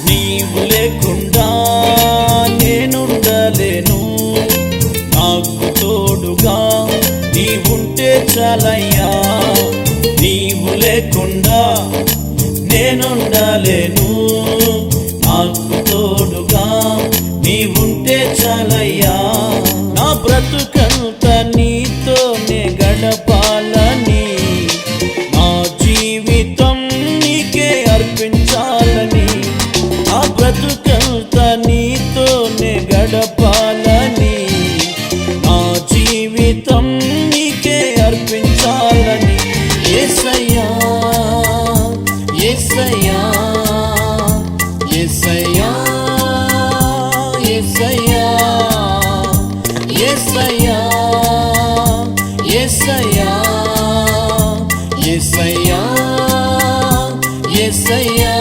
నీవు లేకుండా నేనుండలేను, నాకు తోడుగా నీవుంటే చాలయ్యా. నీవు లేకుండా నేనుండలేను, నాకు తోడుగా నీవుంటే చాలయ్యా. నా బ్రతుకంతా నీతోనే గడపాలని, నా జీవితం నీకే అర్పించాలని. నా బ్రతుకంతా నీతోనే గడపాలని, నా జీవితం నీకే అర్పించాలని. యేసయ్యా యేసయ్యా యేసయ్యా యేసయ్యా యేసయ్యా యేసయ్యా యేసయ్యా యేసయ్యా.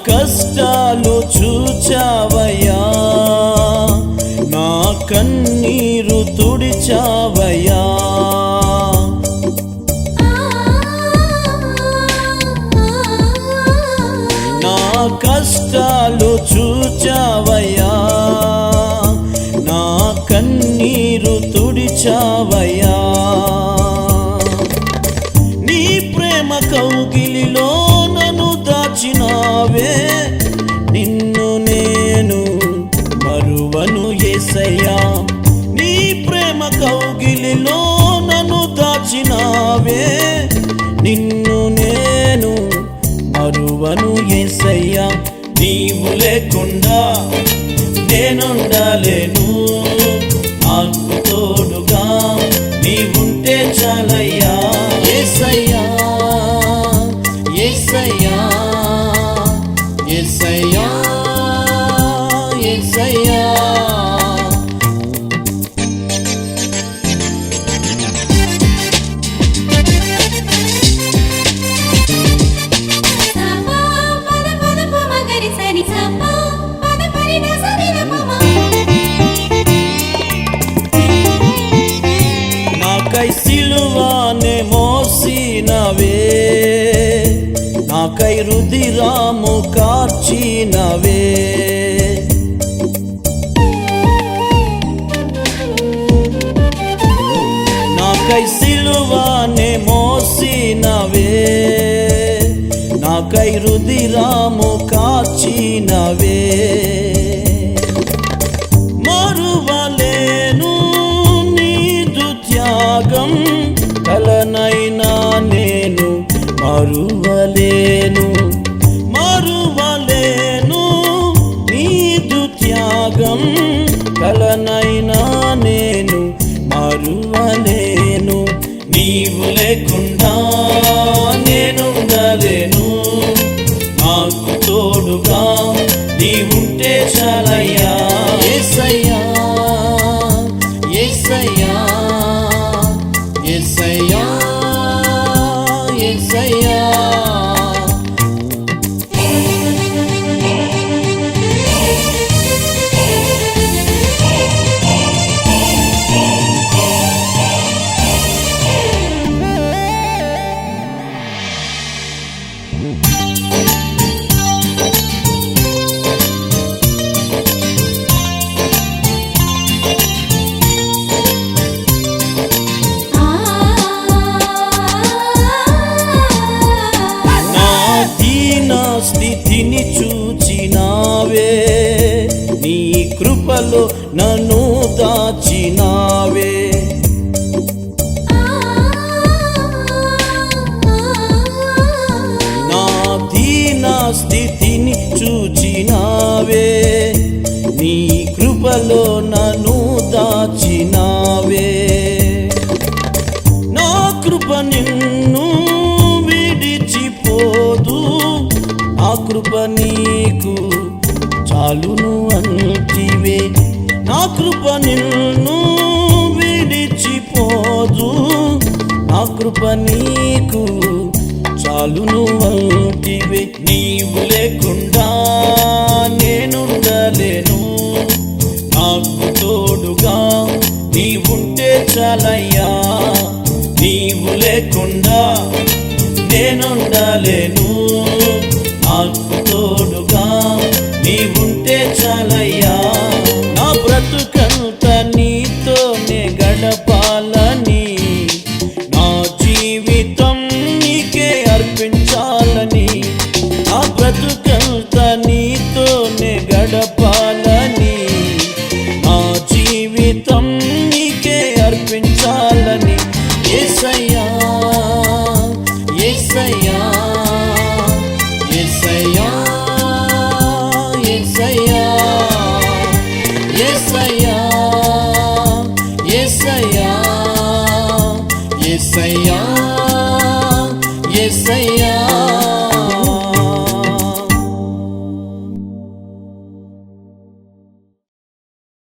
కష్టాలు చూచావయ్యా, నా కన్నీరు తుడిచావయ్యా. నా కష్టాలు చూచావయ్యా, నా కన్నీరు తుడిచావయ్యా. నీ ప్రేమ కౌగిలిలో నన్ను దాచినావే, నిన్ను నేను మరువను యేసయ్యా. నీ ప్రేమ కౌగిలిలో నన్ను దాచినావే, నిన్ను నేను మరువను యేసయ్యా. నీవు లేకుండా నేనుండలేను, నాకు తోడుగా నీవుంటే చాలయ్యా. యేసయ్యా యేసయ్యా యేసయ్యా యేసయ్యా. నాకై సిలువానే మోసినవే, నాకై రుధిరాము కార్చినవే. నాకై సిలువానే మోసినవే, నాకై రుధిరాము కార్చినవే. మరువలేను నీదు త్యాగం, కలనైనా నేను మరువలేను. మరువలేను నీదు త్యాగం, కలనైనా నేను మరువలేను. నీవు లేకుండా నేనుండలేను, నాకు తోడుగా నీవుంటే చాలయ్యా. యేసయ్యా యేసయ్యా యేసయ్యా యేసయ్యా. స్థితిని చూచినావే, నీ కృపలో నన్ను దాచినావే. నా దీన స్థితిని చూచినావే, నీ కృపలో నన్ను దాచినావే. నా కృప నిన్ను విడిచిపోదు, కృప నీకు చాలును అంటివే, నా కృప నిన్ను విడిచిపోదు, నా కృప నీకు చాలును అంటివే. నీవు లేకుండా నేనుండలేను, నాకు తోడుగా నీవుంటే చాలయ్యా. నీవు లేకుండా నేనుండలేను, నాకు తోడుగా నీవుంటే చాలయ్యా. నా బ్రతుకంతా నీతోనే గడపాలని, నా జీవితం నీకే అర్పించాలని, నా బ్రతుకంతా నీతోనే గడపాలని, నా జీవితం నీకే అర్పించాలని. యేసయ్యా యేసయ్యా యేసయ్యా యేసయ్యా